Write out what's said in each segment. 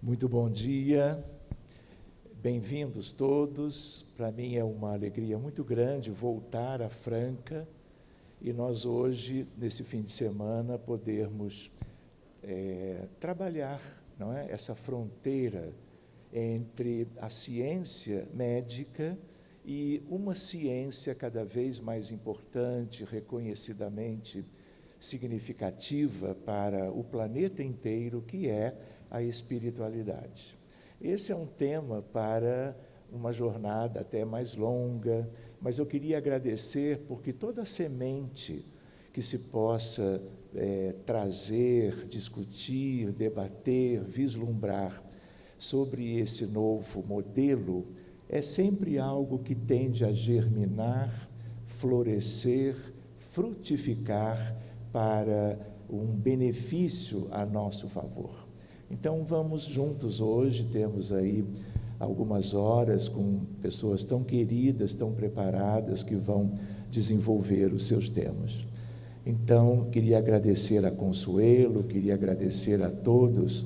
Muito bom dia, bem-vindos todos. Para mim é uma alegria muito grande voltar a Franca e nós hoje, nesse fim de semana, podermos trabalhar, não é? Essa fronteira entre a ciência médica e uma ciência cada vez mais importante, reconhecidamente significativa para o planeta inteiro, que é a espiritualidade. Esse é um tema para uma jornada até mais longa, mas eu queria agradecer porque toda semente que se possa trazer, discutir, debater, vislumbrar sobre esse novo modelo é sempre algo que tende a germinar, florescer, frutificar para um benefício a nosso favor. Então, vamos juntos hoje, temos aí algumas horas com pessoas tão queridas, tão preparadas, que vão desenvolver os seus temas. Então, queria agradecer a Consuelo, queria agradecer a todos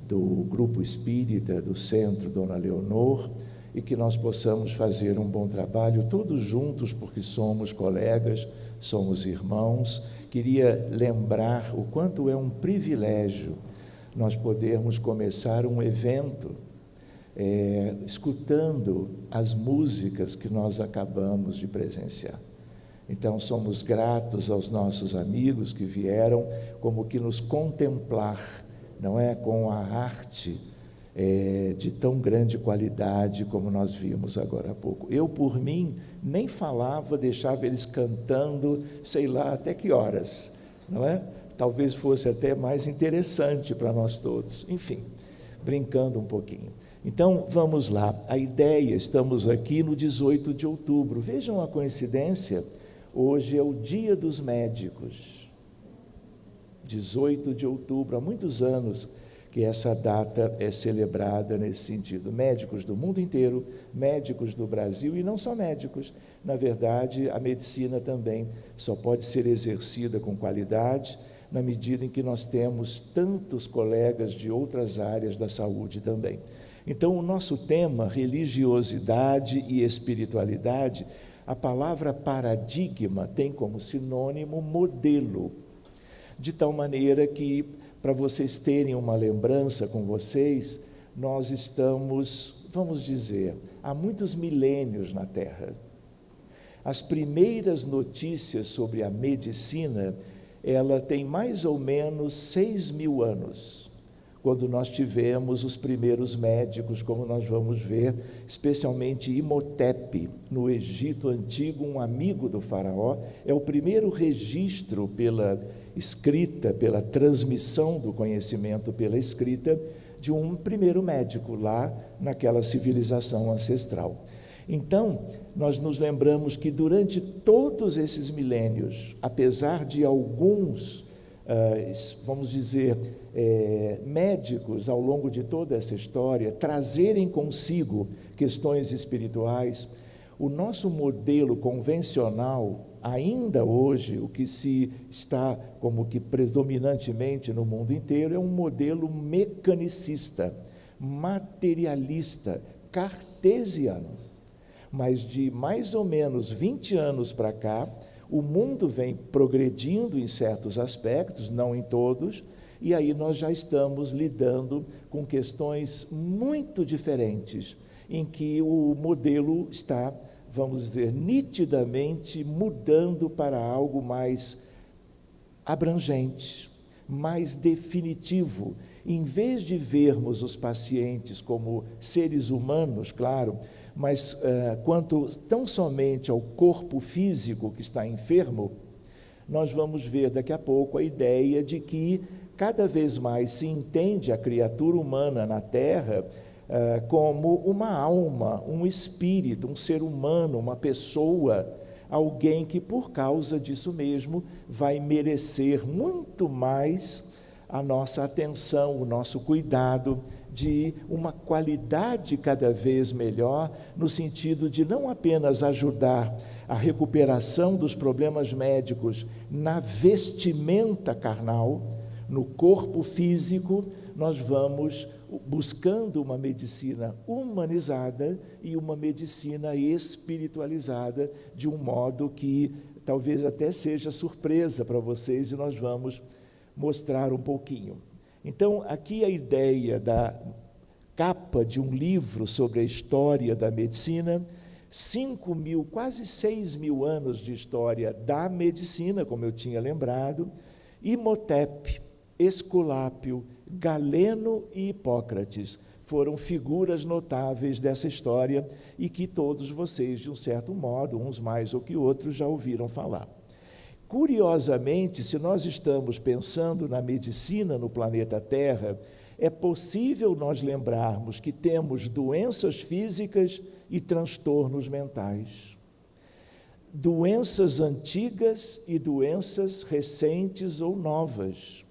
do Grupo Espírita, do Centro Dona Leonor, e que nós possamos fazer um bom trabalho, todos juntos, porque somos colegas, somos irmãos. Queria lembrar o quanto é um privilégio nós podermos começar um evento escutando as músicas que nós acabamos de presenciar. Então, somos gratos aos nossos amigos que vieram como que nos contemplar, não é? Com a arte de tão grande qualidade como nós vimos agora há pouco. Eu, por mim, nem falava, deixava eles cantando, sei lá até que horas, não é? Talvez fosse até mais interessante para nós todos. Enfim, brincando um pouquinho. Então, vamos lá. A ideia, estamos aqui no 18 de outubro. Vejam a coincidência, hoje é o Dia dos Médicos. 18 de outubro, há muitos anos que essa data é celebrada nesse sentido. Médicos do mundo inteiro, médicos do Brasil, e não só médicos. Na verdade, a medicina também só pode ser exercida com qualidade na medida em que nós temos tantos colegas de outras áreas da saúde também. Então, o nosso tema, religiosidade e espiritualidade, a palavra paradigma tem como sinônimo modelo, de tal maneira que, para vocês terem uma lembrança com vocês, nós estamos, vamos dizer, há muitos milênios na Terra. As primeiras notícias sobre a medicina, ela tem mais ou menos 6.000 anos, quando nós tivemos os primeiros médicos, como nós vamos ver, especialmente Imhotep, no Egito Antigo, um amigo do faraó, é o primeiro registro pela escrita, pela transmissão do conhecimento pela escrita, de um primeiro médico lá naquela civilização ancestral. Então, nós nos lembramos que durante todos esses milênios, apesar de alguns, vamos dizer, médicos ao longo de toda essa história trazerem consigo questões espirituais, o nosso modelo convencional, ainda hoje, o que se está como que predominantemente no mundo inteiro, é um modelo mecanicista, materialista, cartesiano. Mas de mais ou menos 20 anos para cá, o mundo vem progredindo em certos aspectos, não em todos, e aí nós já estamos lidando com questões muito diferentes, em que o modelo está, vamos dizer, nitidamente mudando para algo mais abrangente, mais definitivo. Em vez de vermos os pacientes como seres humanos, claro, mas quanto tão somente ao corpo físico que está enfermo, nós vamos ver daqui a pouco a ideia de que cada vez mais se entende a criatura humana na Terra como uma alma, um espírito, um ser humano, uma pessoa, alguém que por causa disso mesmo vai merecer muito mais a nossa atenção, o nosso cuidado, de uma qualidade cada vez melhor, no sentido de não apenas ajudar a recuperação dos problemas médicos na vestimenta carnal, no corpo físico, nós vamos buscando uma medicina humanizada e uma medicina espiritualizada, de um modo que talvez até seja surpresa para vocês, e nós vamos mostrar um pouquinho. Então, aqui a ideia da capa de um livro sobre a história da medicina, 5.000, quase 6.000 anos de história da medicina, como eu tinha lembrado, Imhotep, Esculápio, Galeno e Hipócrates foram figuras notáveis dessa história e que todos vocês, de um certo modo, uns mais do que outros, já ouviram falar. Curiosamente, se nós estamos pensando na medicina no planeta Terra, é possível nós lembrarmos que temos doenças físicas e transtornos mentais. Doenças antigas e doenças recentes ou novas.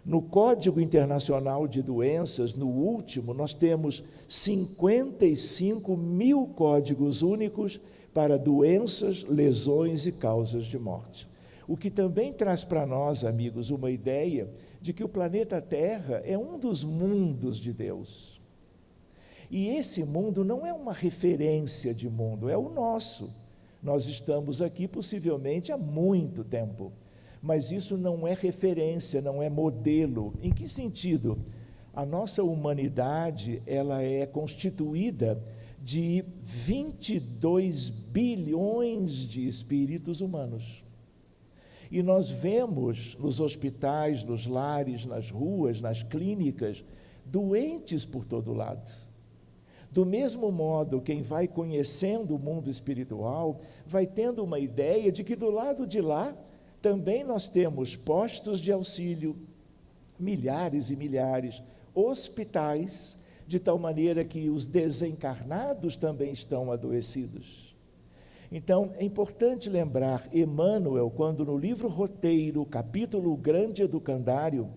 No Código Internacional de Doenças, no último, nós temos 55.000 códigos únicos para doenças, lesões e causas de morte. O que também traz para nós, amigos, uma ideia de que o planeta Terra é um dos mundos de Deus. E esse mundo não é uma referência de mundo, é o nosso. Nós estamos aqui possivelmente há muito tempo, mas isso não é referência, não é modelo. Em que sentido? A nossa humanidade, ela é constituída de 22 bilhões de espíritos humanos. E nós vemos nos hospitais, nos lares, nas ruas, nas clínicas, doentes por todo lado. Do mesmo modo, quem vai conhecendo o mundo espiritual, vai tendo uma ideia de que do lado de lá, também nós temos postos de auxílio, milhares e milhares, hospitais, de tal maneira que os desencarnados também estão adoecidos. Então, é importante lembrar Emmanuel, quando no livro Roteiro, capítulo grande educandário,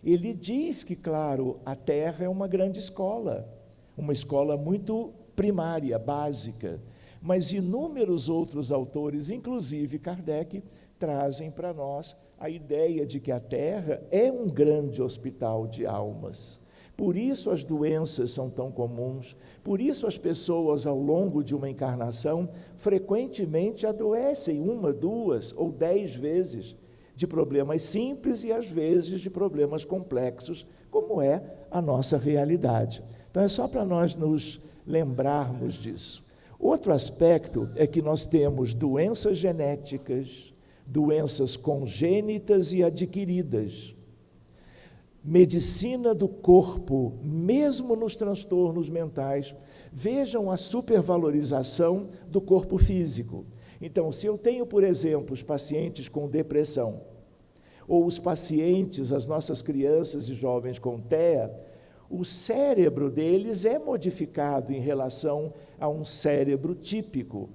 ele diz que, claro, a Terra é uma grande escola, uma escola muito primária, básica, mas inúmeros outros autores, inclusive Kardec, trazem para nós a ideia de que a Terra é um grande hospital de almas. Por isso as doenças são tão comuns, por isso as pessoas, ao longo de uma encarnação, frequentemente adoecem 1, 2 ou 10 vezes de problemas simples e, às vezes, de problemas complexos, como é a nossa realidade. Então, é só para nós nos lembrarmos disso. Outro aspecto é que nós temos doenças genéticas, doenças congênitas e adquiridas. Medicina do corpo, mesmo nos transtornos mentais, vejam a supervalorização do corpo físico. Então, se eu tenho, por exemplo, os pacientes com depressão, ou os pacientes, as nossas crianças e jovens com TEA, o cérebro deles é modificado em relação a um cérebro típico.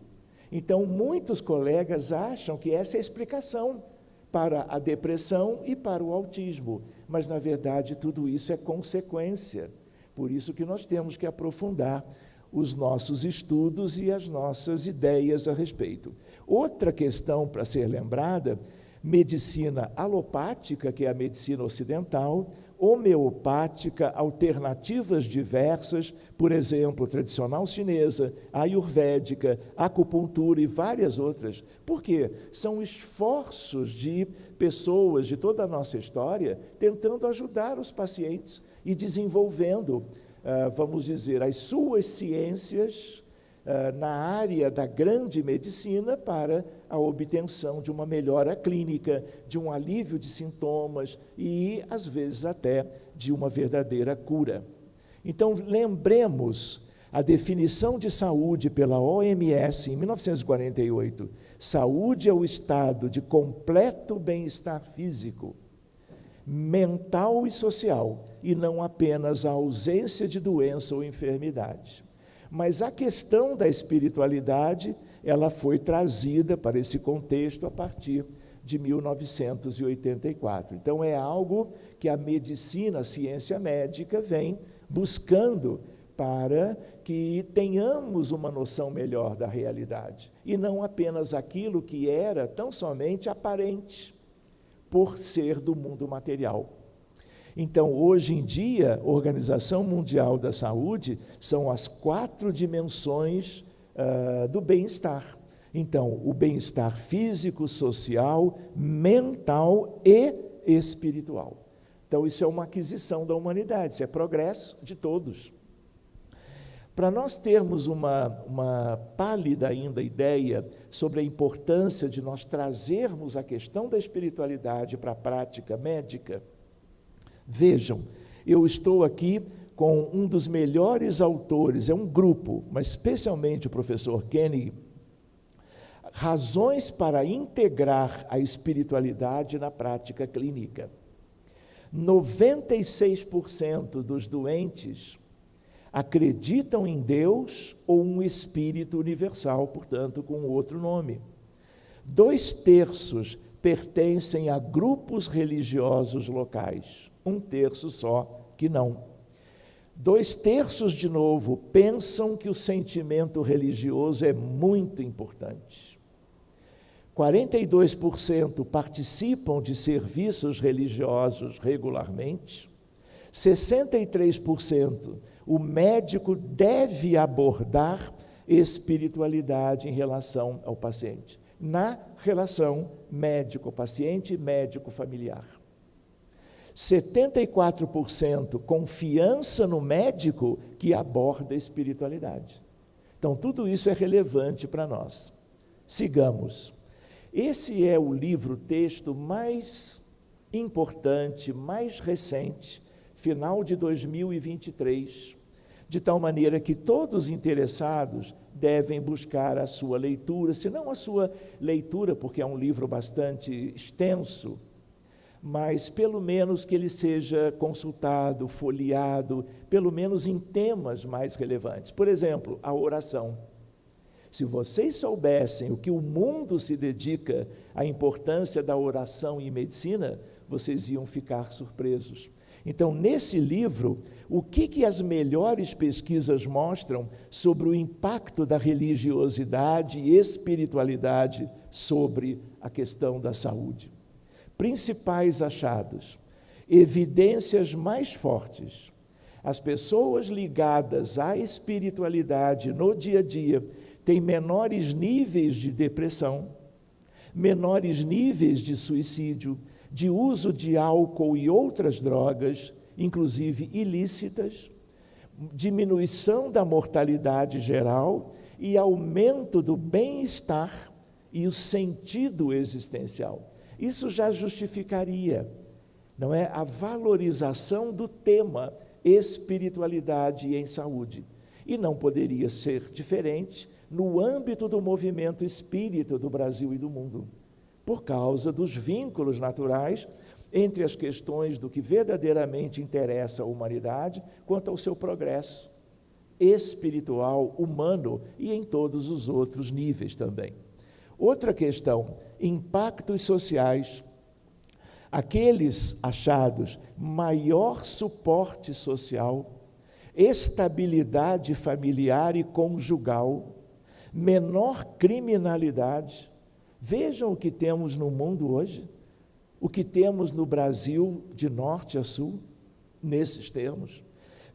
Então, muitos colegas acham que essa é a explicação para a depressão e para o autismo, mas, na verdade, tudo isso é consequência. Por isso que nós temos que aprofundar os nossos estudos e as nossas ideias a respeito. Outra questão para ser lembrada, medicina alopática, que é a medicina ocidental, homeopática, alternativas diversas, por exemplo, tradicional chinesa, ayurvédica, acupuntura e várias outras. Por quê? São esforços de pessoas de toda a nossa história tentando ajudar os pacientes e desenvolvendo, vamos dizer, as suas ciências na área da grande medicina para a obtenção de uma melhora clínica, de um alívio de sintomas e, às vezes, até de uma verdadeira cura. Então, lembremos a definição de saúde pela OMS em 1948. Saúde é o estado de completo bem-estar físico, mental e social, e não apenas a ausência de doença ou enfermidade. Mas a questão da espiritualidade, ela foi trazida para esse contexto a partir de 1984. Então, é algo que a medicina, a ciência médica, vem buscando para que tenhamos uma noção melhor da realidade, e não apenas aquilo que era tão somente aparente, por ser do mundo material. Então, hoje em dia, a Organização Mundial da Saúde são as 4 dimensões do bem-estar. Então, o bem-estar físico, social, mental e espiritual. Então, isso é uma aquisição da humanidade, isso é progresso de todos. Para nós termos uma pálida ainda ideia sobre a importância de nós trazermos a questão da espiritualidade para a prática médica, vejam, eu estou aqui com um dos melhores autores, é um grupo, mas especialmente o professor Koenig, Razões para integrar a espiritualidade na prática clínica. 96% dos doentes acreditam em Deus ou um espírito universal, portanto, com outro nome. 2/3 pertencem a grupos religiosos locais, 1/3 só que não. 2/3, de novo, pensam que o sentimento religioso é muito importante. 42% participam de serviços religiosos regularmente. 63% o médico deve abordar espiritualidade em relação ao paciente, na relação médico-paciente e médico-familiar. 74% confiança no médico que aborda a espiritualidade. Então, tudo isso é relevante para nós. Sigamos. Esse é o livro-texto mais importante, mais recente, final de 2023, de tal maneira que todos os interessados devem buscar a sua leitura, se não a sua leitura, porque é um livro bastante extenso, mas pelo menos que ele seja consultado, folheado, pelo menos em temas mais relevantes. Por exemplo, a oração. Se vocês soubessem o que o mundo se dedica à importância da oração em medicina, vocês iam ficar surpresos. Então, nesse livro, o que as melhores pesquisas mostram sobre o impacto da religiosidade e espiritualidade sobre a questão da saúde? Principais achados, evidências mais fortes. As pessoas ligadas à espiritualidade no dia a dia têm menores níveis de depressão, menores níveis de suicídio, de uso de álcool e outras drogas, inclusive ilícitas, diminuição da mortalidade geral e aumento do bem-estar e o sentido existencial. Isso já justificaria, não é, a valorização do tema espiritualidade em saúde. E não poderia ser diferente no âmbito do movimento espírita do Brasil e do mundo, por causa dos vínculos naturais entre as questões do que verdadeiramente interessa à humanidade quanto ao seu progresso espiritual, humano e em todos os outros níveis também. Outra questão, impactos sociais. Aqueles achados, maior suporte social, estabilidade familiar e conjugal, menor criminalidade. Vejam o que temos no mundo hoje, o que temos no Brasil de norte a sul, nesses termos.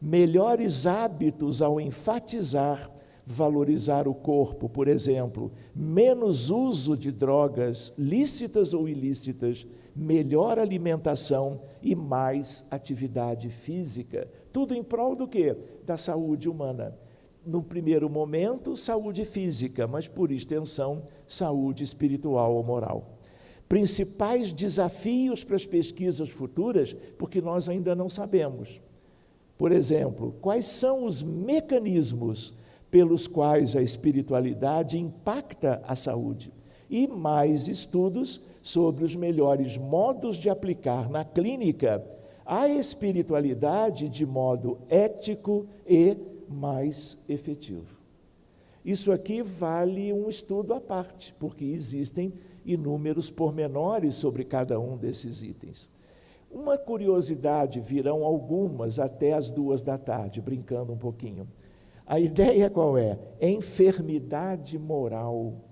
Melhores hábitos ao enfatizar, valorizar o corpo, por exemplo, menos uso de drogas lícitas ou ilícitas, melhor alimentação e mais atividade física. Tudo em prol do quê? Da saúde humana. No primeiro momento, saúde física, mas por extensão, saúde espiritual ou moral. Principais desafios para as pesquisas futuras, porque nós ainda não sabemos. Por exemplo, quais são os mecanismos pelos quais a espiritualidade impacta a saúde? E mais estudos sobre os melhores modos de aplicar na clínica a espiritualidade de modo ético e mais efetivo. Isso aqui vale um estudo à parte, porque existem inúmeros pormenores sobre cada um desses itens. Uma curiosidade, virão algumas até as 14h, brincando um pouquinho. A ideia qual é? Enfermidade moral.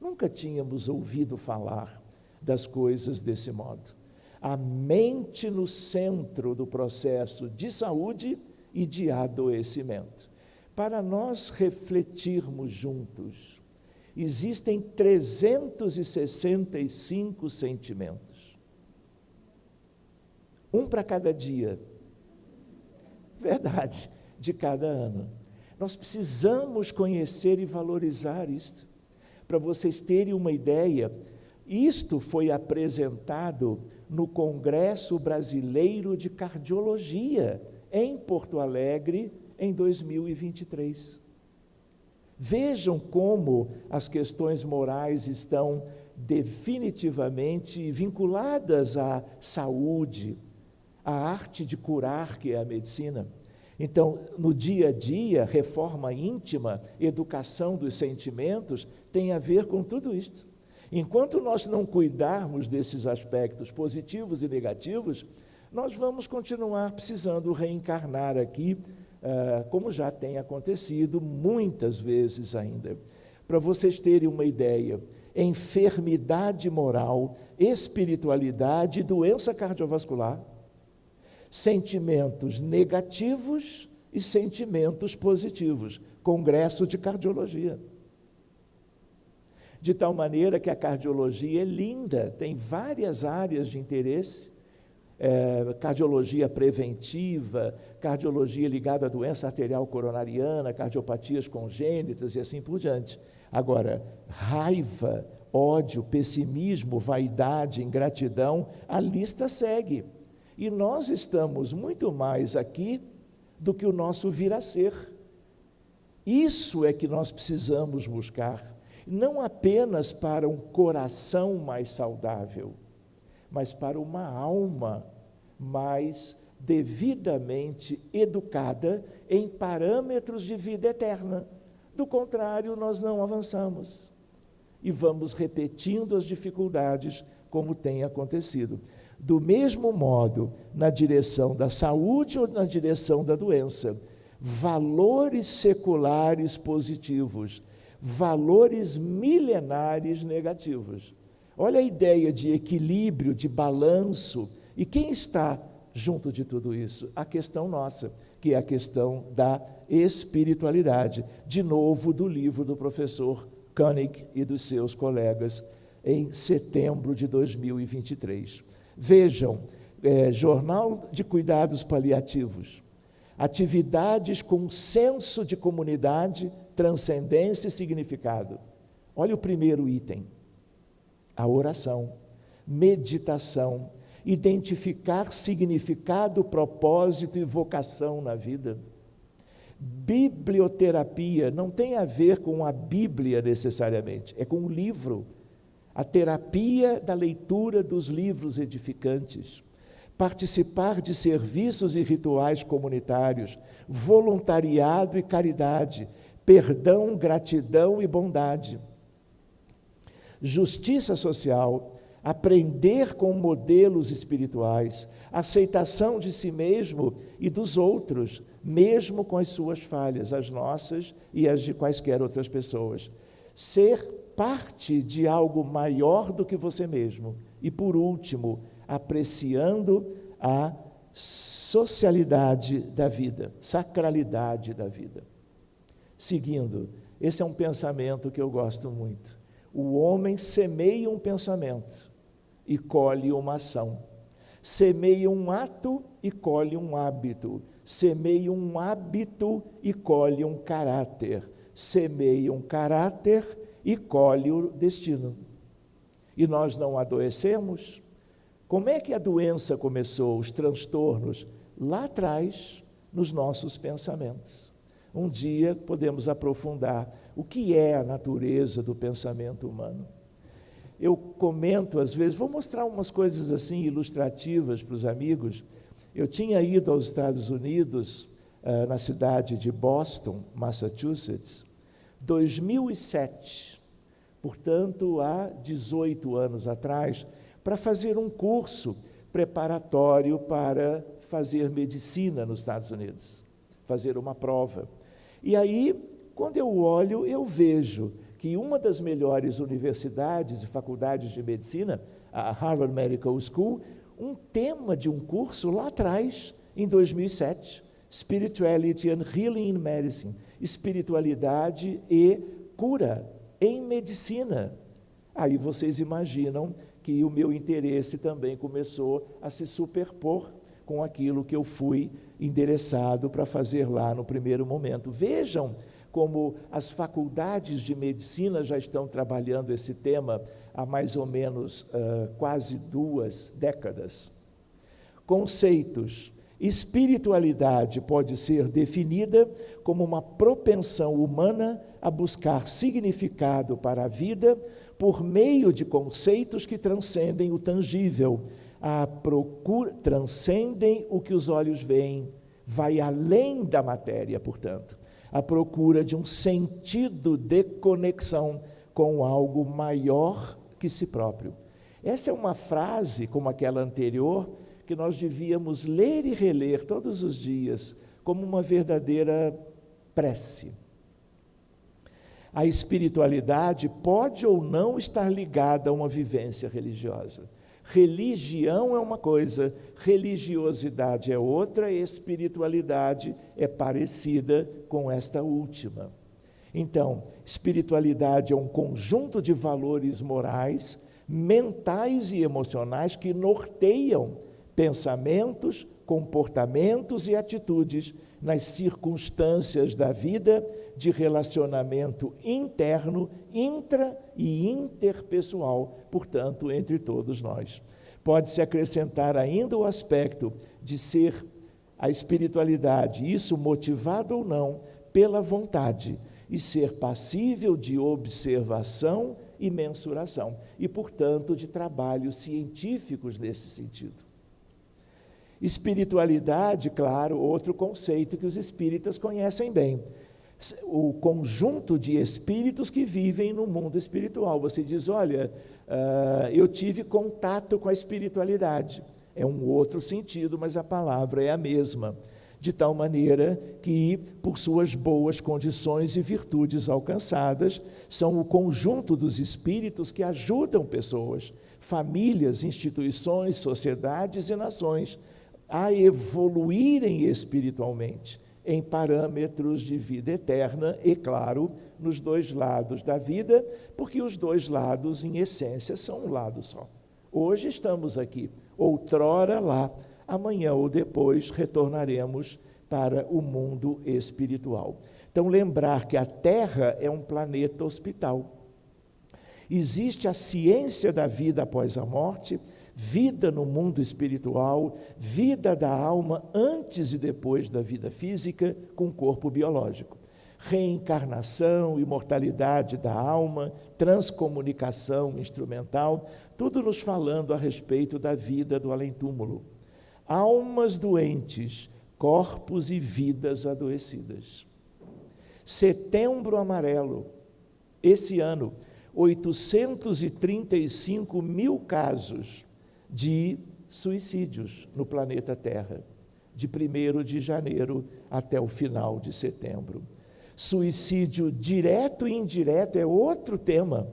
Nunca tínhamos ouvido falar das coisas desse modo. a mente no centro do processo de saúde e de adoecimento. Para nós refletirmos juntos, existem 365 sentimentos. Um para cada dia. Verdade, de cada ano. Nós precisamos conhecer e valorizar isto. Para vocês terem uma ideia, isto foi apresentado no Congresso Brasileiro de Cardiologia, em Porto Alegre, em 2023. Vejam como as questões morais estão definitivamente vinculadas à saúde, à arte de curar, que é a medicina. Então, no dia a dia, reforma íntima, educação dos sentimentos, tem a ver com tudo isto. Enquanto nós não cuidarmos desses aspectos positivos e negativos, nós vamos continuar precisando reencarnar aqui, como já tem acontecido muitas vezes ainda. Para vocês terem uma ideia, enfermidade moral, espiritualidade e doença cardiovascular, sentimentos negativos e sentimentos positivos, Congresso de Cardiologia. De tal maneira que a cardiologia é linda, tem várias áreas de interesse, cardiologia preventiva, cardiologia ligada à doença arterial coronariana, cardiopatias congênitas e assim por diante. Agora, raiva, ódio, pessimismo, vaidade, ingratidão, a lista segue. E nós estamos muito mais aqui do que o nosso vir a ser. Isso é que nós precisamos buscar, não apenas para um coração mais saudável, mas para uma alma mais devidamente educada em parâmetros de vida eterna. Do contrário, nós não avançamos e vamos repetindo as dificuldades como tem acontecido. Do mesmo modo, na direção da saúde ou na direção da doença, valores seculares positivos, valores milenares negativos. Olha a ideia de equilíbrio, de balanço. E quem está junto de tudo isso? A questão nossa, que é a questão da espiritualidade. De novo, do livro do professor Koenig e dos seus colegas, em setembro de 2023. Vejam, Jornal de Cuidados Paliativos, atividades com senso de comunidade, transcendência e significado. Olha o primeiro item, a oração, meditação, identificar significado, propósito e vocação na vida. Biblioterapia não tem a ver com a Bíblia necessariamente, é com o livro. A terapia da leitura dos livros edificantes, participar de serviços e rituais comunitários, voluntariado e caridade, perdão, gratidão e bondade. Justiça social, aprender com modelos espirituais, aceitação de si mesmo e dos outros, mesmo com as suas falhas, as nossas e as de quaisquer outras pessoas. Ser parte de algo maior do que você mesmo. E, por último, apreciando a socialidade da vida, sacralidade da vida. Seguindo, esse é um pensamento que eu gosto muito. O homem semeia um pensamento e colhe uma ação. Semeia um ato e colhe um hábito. Semeia um hábito e colhe um caráter. Semeia um caráter e colhe o destino. E nós não adoecemos? Como é que a doença começou, os transtornos? Lá atrás, nos nossos pensamentos. Um dia podemos aprofundar o que é a natureza do pensamento humano. Eu comento às vezes, vou mostrar umas coisas assim ilustrativas para os amigos. Eu tinha ido aos Estados Unidos, na cidade de Boston, Massachusetts, 2007, portanto, há 18 anos atrás, para fazer um curso preparatório para fazer medicina nos Estados Unidos, fazer uma prova. E aí, quando eu olho, eu vejo que uma das melhores universidades e faculdades de medicina, a Harvard Medical School, um tema de um curso lá atrás, em 2007, Spirituality and Healing in Medicine, espiritualidade e cura em medicina. Aí vocês imaginam que o meu interesse também começou a se superpor com aquilo que eu fui endereçado para fazer lá no primeiro momento. Vejam como as faculdades de medicina já estão trabalhando esse tema há mais ou menos quase 2 décadas. Conceitos. Espiritualidade pode ser definida como uma propensão humana a buscar significado para a vida por meio de conceitos que transcendem o tangível, transcendem o que os olhos veem, vai além da matéria, portanto, à procura de um sentido de conexão com algo maior que si próprio. Essa é uma frase, como aquela anterior, que nós devíamos ler e reler todos os dias, como uma verdadeira prece. A espiritualidade pode ou não estar ligada a uma vivência religiosa. Religião é uma coisa, religiosidade é outra, e espiritualidade é parecida com esta última. Então, espiritualidade é um conjunto de valores morais, mentais e emocionais que norteiam pensamentos, comportamentos e atitudes nas circunstâncias da vida de relacionamento interno, intra e interpessoal, portanto, entre todos nós. Pode-se acrescentar ainda o aspecto de ser a espiritualidade, isso motivado ou não pela vontade, e ser passível de observação e mensuração, e, portanto, de trabalhos científicos nesse sentido. Espiritualidade, claro, outro conceito que os espíritas conhecem bem. O conjunto de espíritos que vivem no mundo espiritual. Você diz, olha, eu tive contato com a espiritualidade. É um outro sentido, mas a palavra é a mesma. De tal maneira que, por suas boas condições e virtudes alcançadas, são o conjunto dos espíritos que ajudam pessoas, famílias, instituições, sociedades e nações a evoluírem espiritualmente em parâmetros de vida eterna e, claro, nos 2 lados da vida, porque os 2 lados, em essência, são um lado só. Hoje estamos aqui, outrora lá, amanhã ou depois retornaremos para o mundo espiritual. Então, lembrar que a Terra é um planeta hospital. Existe a ciência da vida após a morte, vida no mundo espiritual, vida da alma antes e depois da vida física com corpo biológico. Reencarnação, imortalidade da alma, transcomunicação instrumental, tudo nos falando a respeito da vida do além-túmulo. Almas doentes, corpos e vidas adoecidas. Setembro Amarelo, esse ano, 835 mil casos de suicídios no planeta Terra, de 1º de janeiro até o final de setembro. Suicídio direto e indireto é outro tema.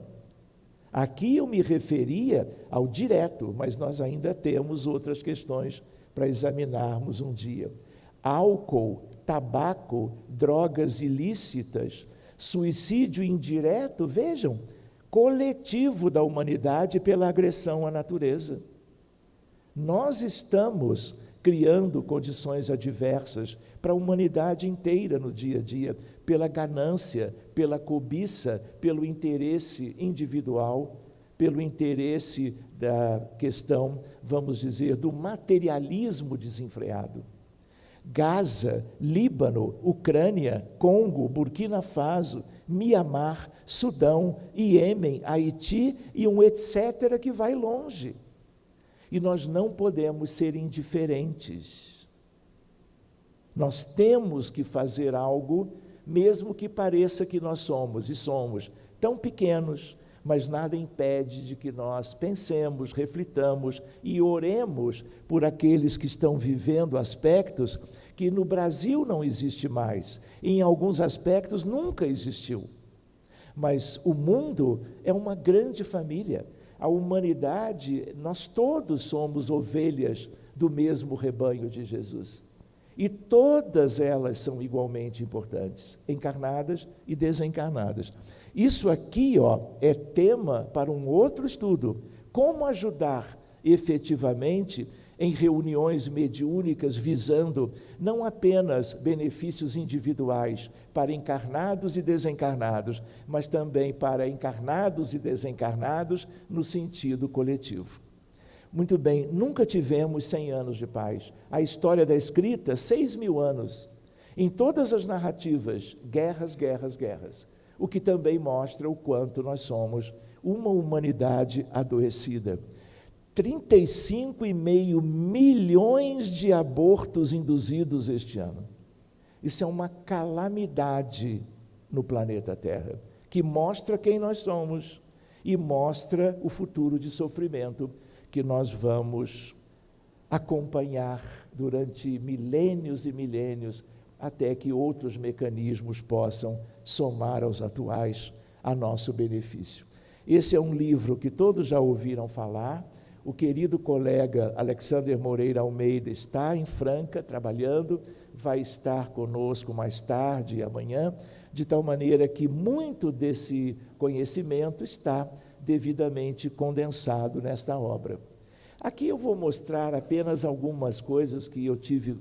Aqui eu me referia ao direto, mas nós ainda temos outras questões para examinarmos um dia. Álcool, tabaco, drogas ilícitas, suicídio indireto, vejam, coletivo da humanidade pela agressão à natureza. Nós estamos criando condições adversas para a humanidade inteira no dia a dia, pela ganância, pela cobiça, pelo interesse individual, pelo interesse da questão, vamos dizer, do materialismo desenfreado. Gaza, Líbano, Ucrânia, Congo, Burkina Faso, Mianmar, Sudão, Iêmen, Haiti e um etc. que vai longe. E nós não podemos ser indiferentes. Nós temos que fazer algo, mesmo que pareça que nós somos, e somos tão pequenos, mas nada impede de que nós pensemos, reflitamos e oremos por aqueles que estão vivendo aspectos que no Brasil não existe mais, em alguns aspectos nunca existiu. Mas o mundo é uma grande família. a humanidade, nós todos somos ovelhas do mesmo rebanho de Jesus. E todas elas são igualmente importantes, encarnadas e desencarnadas. Isso aqui, é tema para um outro estudo. Como ajudar efetivamente em reuniões mediúnicas visando não apenas benefícios individuais para encarnados e desencarnados, mas também para encarnados e desencarnados no sentido coletivo. Muito bem, nunca tivemos 100 anos de paz. A história da escrita, 6.000 anos. Em todas as narrativas, guerras, guerras, guerras. O que também mostra o quanto nós somos uma humanidade adoecida. 35,5 milhões de abortos induzidos este ano. Isso é uma calamidade no planeta Terra, que mostra quem nós somos e mostra o futuro de sofrimento que nós vamos acompanhar durante milênios e milênios, até que outros mecanismos possam somar aos atuais a nosso benefício. Esse é um livro que todos já ouviram falar. O querido colega Alexander Moreira Almeida está em Franca trabalhando, vai estar conosco mais tarde e amanhã, de tal maneira que muito desse conhecimento está devidamente condensado nesta obra. Aqui eu vou mostrar apenas algumas coisas que eu tive,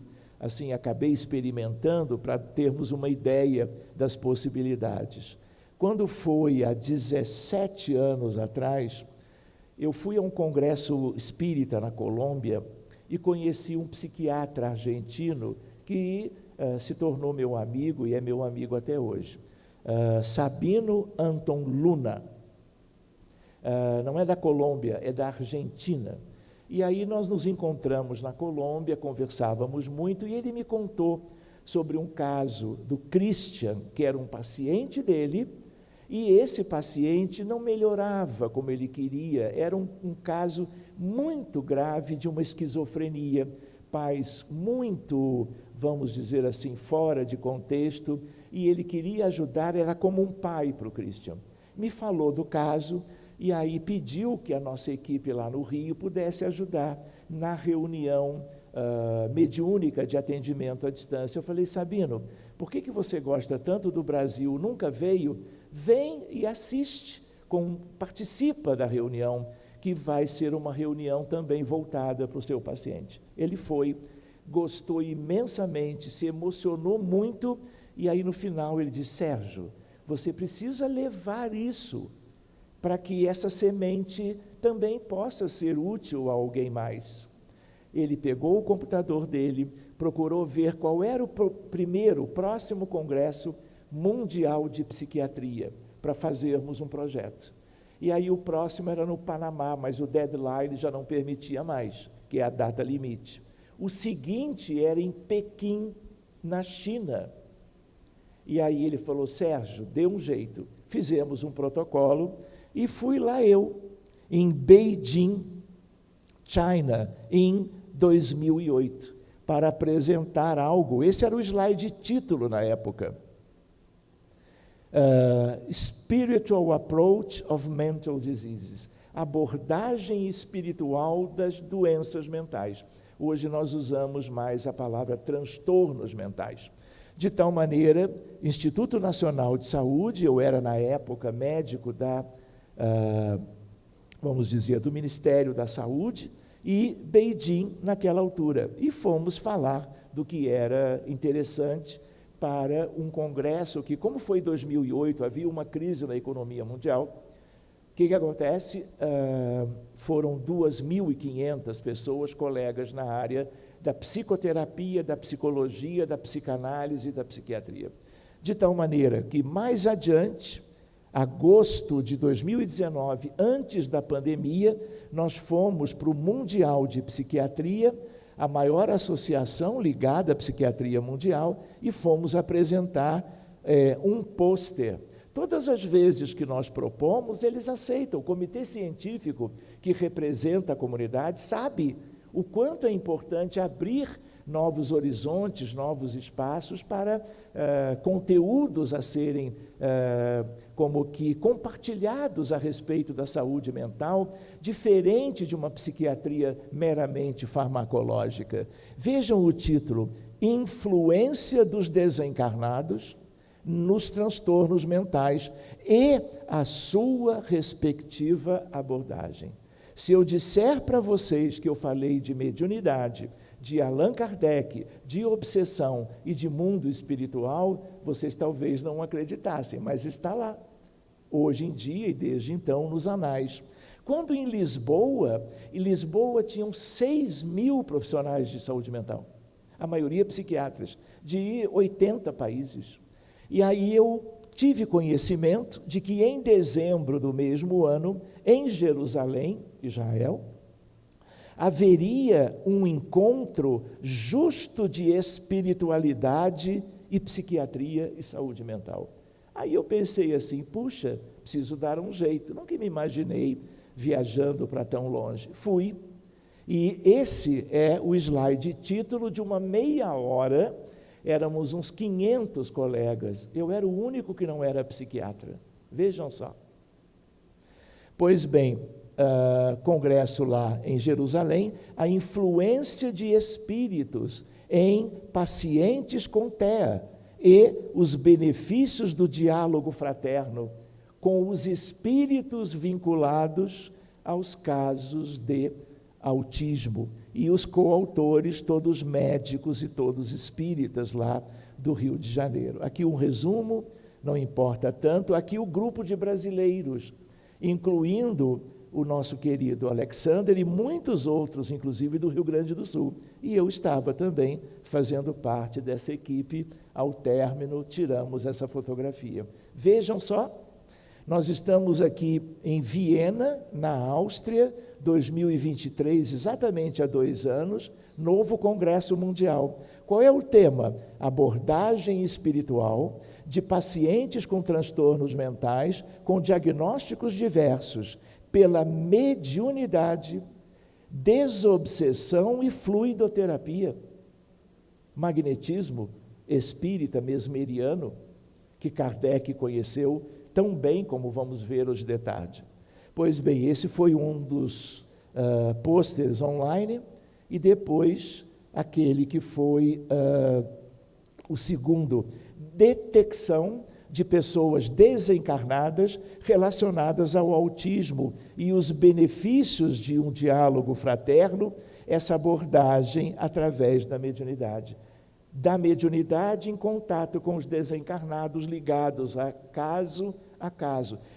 acabei experimentando para termos uma ideia das possibilidades. Quando foi há 17 anos atrás, eu fui a um congresso espírita na Colômbia e conheci um psiquiatra argentino que se tornou meu amigo e é meu amigo até hoje. Sabino Anton Luna. Não é da Colômbia, é da Argentina. E aí nós nos encontramos na Colômbia, conversávamos muito, e ele me contou sobre um caso do Christian, que era um paciente dele, e esse paciente não melhorava como ele queria, era um caso muito grave de uma esquizofrenia, pais muito, vamos dizer assim, fora de contexto, e ele queria ajudar, era como um pai para o Christian. Me falou do caso, e aí pediu que a nossa equipe lá no Rio pudesse ajudar na reunião mediúnica de atendimento à distância. Eu falei, Sabino, por que você gosta tanto do Brasil, nunca veio? Vem e assiste, participa da reunião, que vai ser uma reunião também voltada para o seu paciente. Ele foi, gostou imensamente, se emocionou muito, e aí no final ele disse, Sérgio, você precisa levar isso para que essa semente também possa ser útil a alguém mais. Ele pegou o computador dele, procurou ver qual era o próximo congresso mundial de psiquiatria, para fazermos um projeto. E aí o próximo era no Panamá, mas o deadline já não permitia mais, que é a data limite. O seguinte era em Pequim, na China. E aí ele falou, Sérgio, dê um jeito. Fizemos um protocolo, e fui lá eu, em Beijing, China, em 2008, para apresentar algo. Esse era o slide título na época. Spiritual Approach of Mental Diseases. Abordagem espiritual das doenças mentais. Hoje nós usamos mais a palavra transtornos mentais. De tal maneira, Instituto Nacional de Saúde, eu era na época médico vamos dizer, do Ministério da Saúde, e Beijing naquela altura. E fomos falar do que era interessante para um congresso que, como foi em 2008, havia uma crise na economia mundial. O que acontece? Foram 2.500 pessoas, colegas na área da psicoterapia, da psicologia, da psicanálise e da psiquiatria. De tal maneira que, mais adiante, agosto de 2019, antes da pandemia, nós fomos para o Mundial de Psiquiatria, a maior associação ligada à psiquiatria mundial, e fomos apresentar um pôster. Todas as vezes que nós propomos, eles aceitam. O comitê científico que representa a comunidade sabe o quanto é importante abrir novos horizontes, novos espaços para conteúdos a serem como que compartilhados a respeito da saúde mental, diferente de uma psiquiatria meramente farmacológica. Vejam o título: Influência dos desencarnados nos transtornos mentais e a sua respectiva abordagem. Se eu disser para vocês que eu falei de mediunidade, de Allan Kardec, de obsessão e de mundo espiritual, vocês talvez não acreditassem, mas está lá, hoje em dia e desde então nos anais. Quando em Lisboa tinham 6.000 profissionais de saúde mental, a maioria psiquiatras, de 80 países. E aí eu tive conhecimento de que em dezembro do mesmo ano, em Jerusalém, Israel, haveria um encontro justo de espiritualidade e psiquiatria e saúde mental. Aí eu pensei assim, puxa, preciso dar um jeito. Nunca me imaginei viajando para tão longe. Fui, e esse é o slide título de uma meia hora. Éramos uns 500 colegas, eu era o único que não era psiquiatra, vejam só. Pois bem, congresso lá em Jerusalém, a influência de espíritos em pacientes com TEA e os benefícios do diálogo fraterno com os espíritos vinculados aos casos de autismo, e os coautores, todos médicos e todos espíritas lá do Rio de Janeiro. Aqui um resumo, não importa tanto, aqui o grupo de brasileiros, incluindo o nosso querido Alexander e muitos outros, inclusive do Rio Grande do Sul. E eu estava também fazendo parte dessa equipe. Ao término, tiramos essa fotografia. Vejam só, nós estamos aqui em Viena, na Áustria, 2023, exatamente há 2 anos, novo Congresso Mundial. Qual é o tema? Abordagem espiritual de pacientes com transtornos mentais, com diagnósticos diversos, pela mediunidade, desobsessão e fluidoterapia. Magnetismo espírita mesmeriano, que Kardec conheceu tão bem como vamos ver hoje de tarde. Pois bem, esse foi um dos pôsteres online, e depois aquele que foi o segundo, detecção de pessoas desencarnadas relacionadas ao autismo e os benefícios de um diálogo fraterno, essa abordagem através da mediunidade. Da mediunidade em contato com os desencarnados ligados a caso.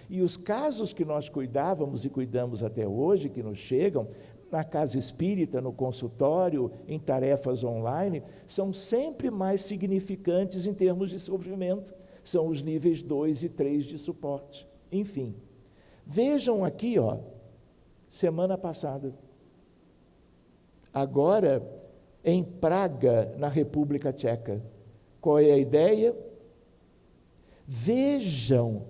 E os casos que nós cuidávamos e cuidamos até hoje, que nos chegam, na casa espírita, no consultório, em tarefas online, são sempre mais significantes em termos de sofrimento. São os níveis 2 e 3 de suporte. Enfim, vejam aqui, semana passada. Agora, em Praga, na República Tcheca. Qual é a ideia? Vejam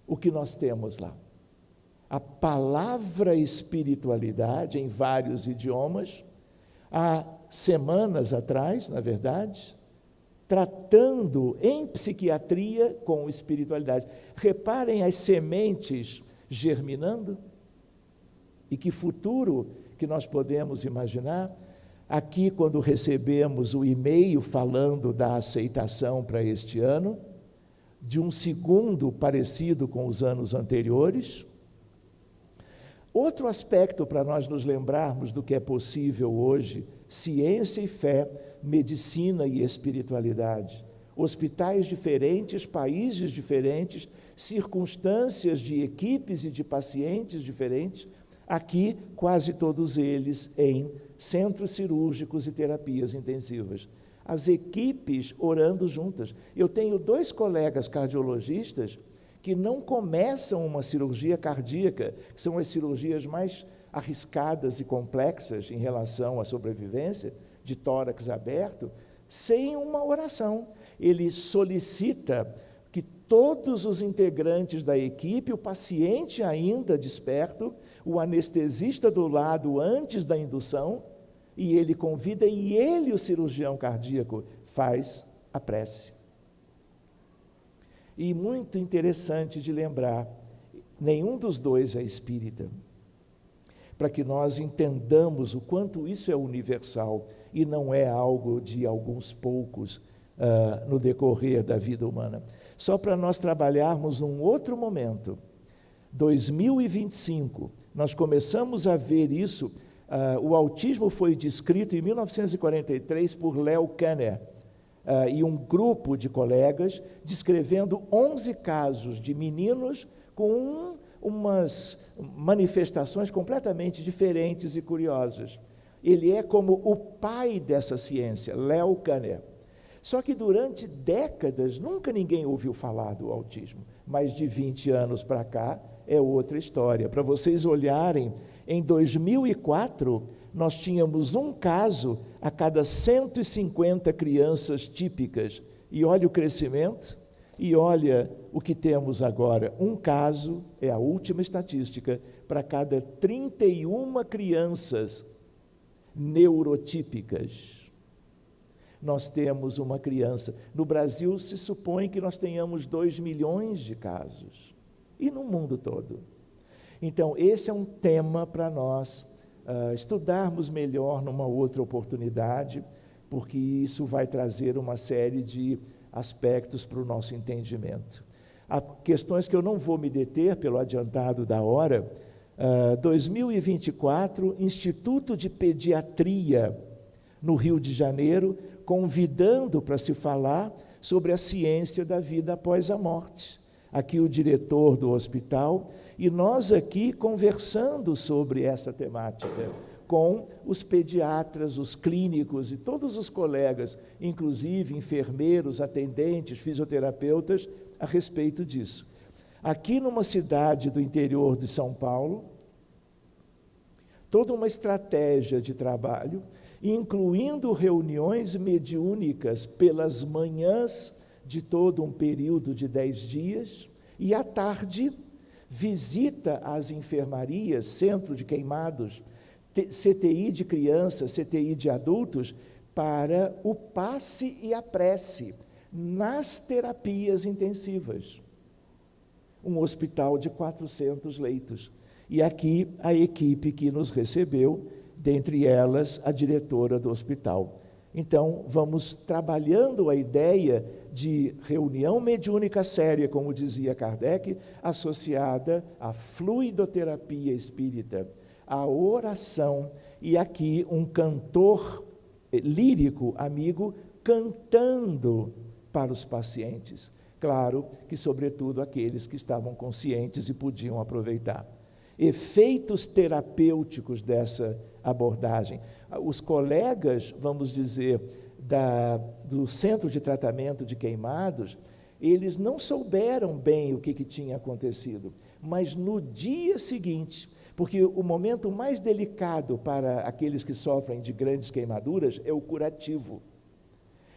o que nós temos lá. A palavra espiritualidade em vários idiomas, há semanas atrás, na verdade, tratando em psiquiatria com espiritualidade. Reparem as sementes germinando, e que futuro que nós podemos imaginar. Aqui, quando recebemos o e-mail falando da aceitação para este ano, de um segundo parecido com os anos anteriores. Outro aspecto para nós nos lembrarmos do que é possível hoje: ciência e fé, medicina e espiritualidade. Hospitais diferentes, países diferentes, circunstâncias de equipes e de pacientes diferentes, aqui quase todos eles em centros cirúrgicos e terapias intensivas. As equipes orando juntas. Eu tenho 2 colegas cardiologistas que não começam uma cirurgia cardíaca, que são as cirurgias mais arriscadas e complexas em relação à sobrevivência, de tórax aberto, sem uma oração. Ele solicita que todos os integrantes da equipe, o paciente ainda desperto, o anestesista do lado antes da indução, e ele convida, e ele, o cirurgião cardíaco, faz a prece. E muito interessante de lembrar, nenhum dos dois é espírita, para que nós entendamos o quanto isso é universal e não é algo de alguns poucos no decorrer da vida humana. Só para nós trabalharmos um outro momento, 2025, nós começamos a ver isso. O autismo foi descrito em 1943 por Leo Kanner e um grupo de colegas, descrevendo 11 casos de meninos com umas manifestações completamente diferentes e curiosas. Ele é como o pai dessa ciência, Leo Kanner. Só que durante décadas nunca ninguém ouviu falar do autismo, mas de 20 anos para cá é outra história. Para vocês olharem, em 2004 nós tínhamos um caso a cada 150 crianças típicas, e olha o crescimento, e olha o que temos agora, um caso, é a última estatística, para cada 31 crianças neurotípicas. Nós temos uma criança. No Brasil, se supõe que nós tenhamos 2 milhões de casos, e no mundo todo. Então, esse é um tema para nós estudarmos melhor numa outra oportunidade, porque isso vai trazer uma série de aspectos para o nosso entendimento. Há questões que eu não vou me deter pelo adiantado da hora. 2024, Instituto de Pediatria, no Rio de Janeiro, convidando para se falar sobre a ciência da vida após a morte. Aqui o diretor do hospital, e nós aqui conversando sobre essa temática, com os pediatras, os clínicos e todos os colegas, inclusive enfermeiros, atendentes, fisioterapeutas, a respeito disso. Aqui numa cidade do interior de São Paulo, toda uma estratégia de trabalho, incluindo reuniões mediúnicas pelas manhãs de todo um período de 10 dias, e à tarde, visita às enfermarias, centro de queimados, CTI de crianças, CTI de adultos, para o passe e a prece nas terapias intensivas. Um hospital de 400 leitos. E aqui a equipe que nos recebeu, dentre elas a diretora do hospital. Então, vamos trabalhando a ideia de reunião mediúnica séria, como dizia Kardec, associada à fluidoterapia espírita, à oração, e aqui um cantor lírico amigo cantando para os pacientes. Claro que, sobretudo, aqueles que estavam conscientes e podiam aproveitar. Efeitos terapêuticos dessa abordagem. Os colegas, vamos dizer, do Centro de Tratamento de Queimados, eles não souberam bem o que tinha acontecido, mas no dia seguinte, porque o momento mais delicado para aqueles que sofrem de grandes queimaduras é o curativo,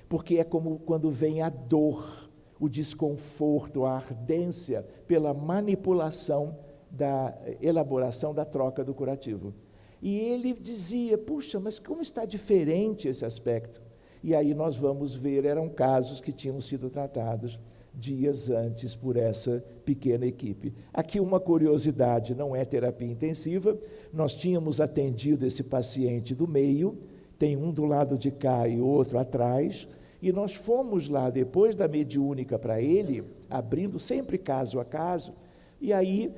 porque é como quando vem a dor, o desconforto, a ardência pela manipulação da elaboração da troca do curativo. E ele dizia, puxa, mas como está diferente esse aspecto? E aí nós vamos ver, eram casos que tinham sido tratados dias antes por essa pequena equipe. Aqui uma curiosidade, não é terapia intensiva, nós tínhamos atendido esse paciente do meio, tem um do lado de cá e outro atrás, e nós fomos lá depois da mediúnica para ele, abrindo sempre caso a caso, e aí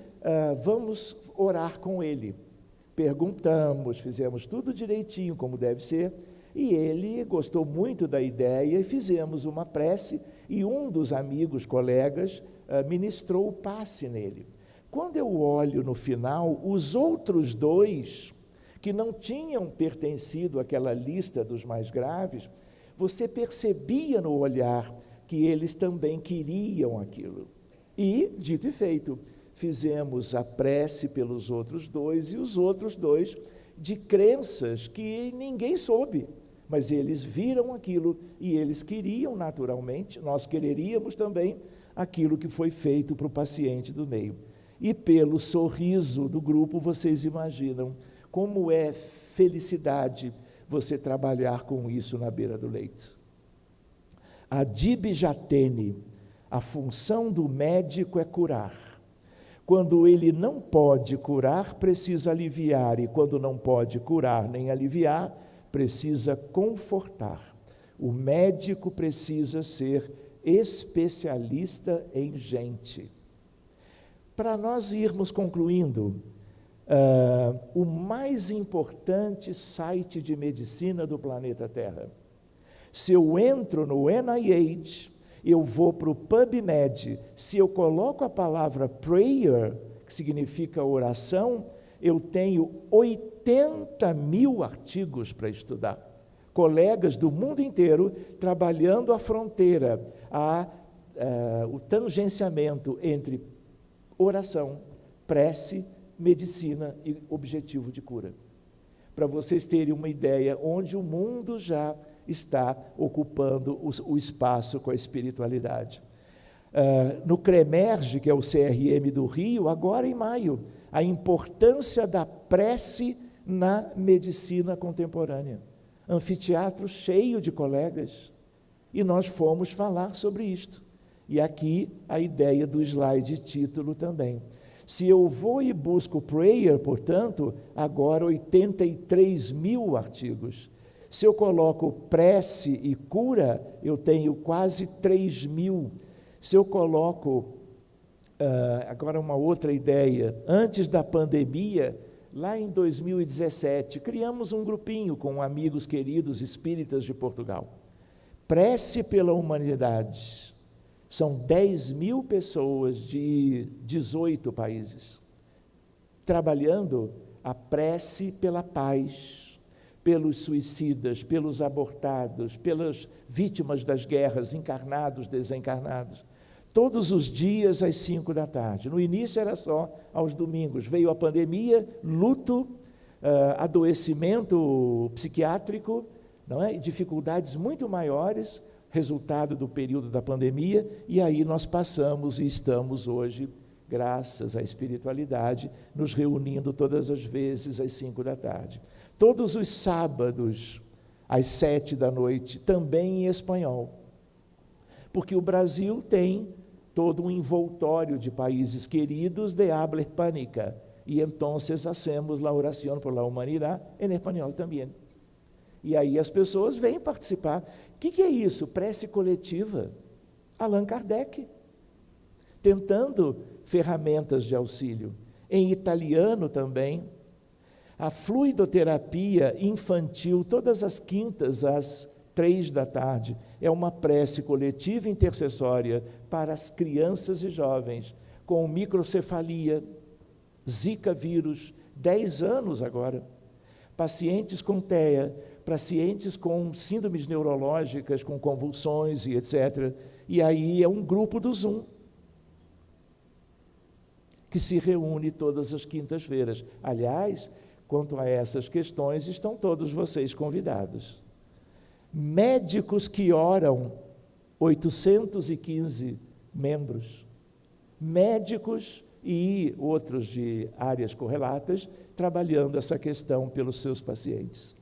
vamos orar com ele. Perguntamos, fizemos tudo direitinho, como deve ser, e ele gostou muito da ideia e fizemos uma prece, e um dos amigos, colegas, ministrou o passe nele. Quando eu olho no final, os outros dois, que não tinham pertencido àquela lista dos mais graves, você percebia no olhar que eles também queriam aquilo. E, dito e feito, fizemos a prece pelos outros dois, e os outros dois de crenças que ninguém soube, mas eles viram aquilo e eles queriam naturalmente, nós quereríamos também aquilo que foi feito para o paciente do meio. E pelo sorriso do grupo, vocês imaginam como é felicidade você trabalhar com isso na beira do leito. A Dibjatene, a função do médico é curar. Quando ele não pode curar, precisa aliviar, e quando não pode curar nem aliviar, precisa confortar. O médico precisa ser especialista em gente. Para nós irmos concluindo, o mais importante site de medicina do planeta Terra. Se eu entro no NIH, eu vou para o PubMed, se eu coloco a palavra prayer, que significa oração, eu tenho 80 mil artigos para estudar. Colegas do mundo inteiro trabalhando a fronteira, o tangenciamento entre oração, prece, medicina e objetivo de cura. Para vocês terem uma ideia onde o mundo já está ocupando o espaço com a espiritualidade. No CREMERGE, que é o CRM do Rio, agora em maio, a importância da prece na medicina contemporânea. Anfiteatro cheio de colegas, e nós fomos falar sobre isto. E aqui a ideia do slide título também. Se eu vou e busco prayer, portanto, agora 83 mil artigos. Se eu coloco prece e cura, eu tenho quase 3 mil. Se eu coloco, agora uma outra ideia, antes da pandemia, lá em 2017, criamos um grupinho com amigos queridos espíritas de Portugal. Prece pela humanidade. São 10 mil pessoas de 18 países, trabalhando a prece pela paz, pelos suicidas, pelos abortados, pelas vítimas das guerras, encarnados, desencarnados. Todos os dias às 5 da tarde. No início era só aos domingos. Veio a pandemia, luto, adoecimento psiquiátrico, não é? Dificuldades muito maiores, resultado do período da pandemia, e aí nós passamos e estamos hoje, graças à espiritualidade, nos reunindo todas as vezes às 5 da tarde. Todos os sábados, às 7 da noite, também em espanhol. Porque o Brasil tem todo um envoltório de países queridos de habla hispánica, e então hacemos a oração por la humanidad em espanhol também. E aí as pessoas vêm participar. O que é isso? Prece coletiva. Allan Kardec, tentando ferramentas de auxílio. Em italiano também. A fluidoterapia infantil, todas as quintas, às 3 da tarde, é uma prece coletiva intercessória para as crianças e jovens com microcefalia, Zika vírus, 10 anos agora. Pacientes com TEA, pacientes com síndromes neurológicas, com convulsões e etc. E aí é um grupo do Zoom, que se reúne todas as quintas-feiras. Aliás, quanto a essas questões, estão todos vocês convidados. Médicos que oram, 815 membros. Médicos e outros de áreas correlatas, trabalhando essa questão pelos seus pacientes.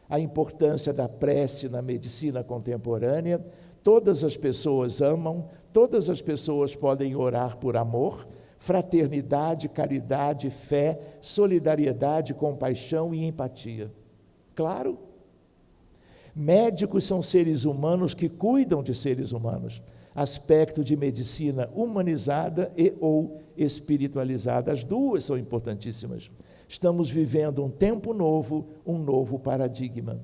A importância da prece na medicina contemporânea, todas as pessoas amam, todas as pessoas podem orar por amor, fraternidade, caridade, fé, solidariedade, compaixão e empatia. Claro, médicos são seres humanos que cuidam de seres humanos, aspecto de medicina humanizada e ou espiritualizada, as duas são importantíssimas. Estamos vivendo um tempo novo, um novo paradigma.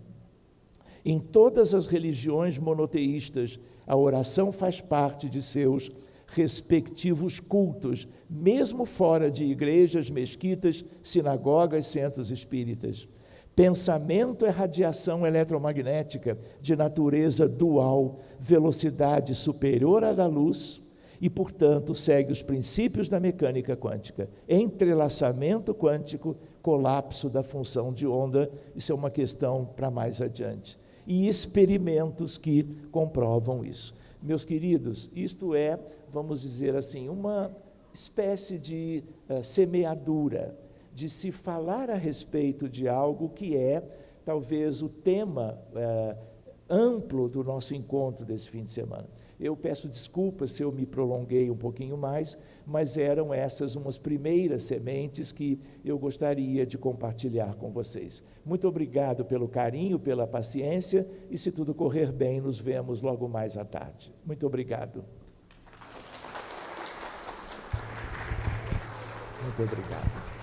Em todas as religiões monoteístas, a oração faz parte de seus respectivos cultos, mesmo fora de igrejas, mesquitas, sinagogas, centros espíritas. Pensamento é radiação eletromagnética de natureza dual, velocidade superior à da luz e, portanto, segue os princípios da mecânica quântica. Entrelaçamento quântico, colapso da função de onda, isso é uma questão para mais adiante. E experimentos que comprovam isso. Meus queridos, isto é, vamos dizer assim, uma espécie de semeadura, de se falar a respeito de algo que é talvez o tema amplo do nosso encontro desse fim de semana. Eu peço desculpas se eu me prolonguei um pouquinho mais, mas eram essas umas primeiras sementes que eu gostaria de compartilhar com vocês. Muito obrigado pelo carinho, pela paciência, e se tudo correr bem, nos vemos logo mais à tarde. Muito obrigado. Muito obrigado.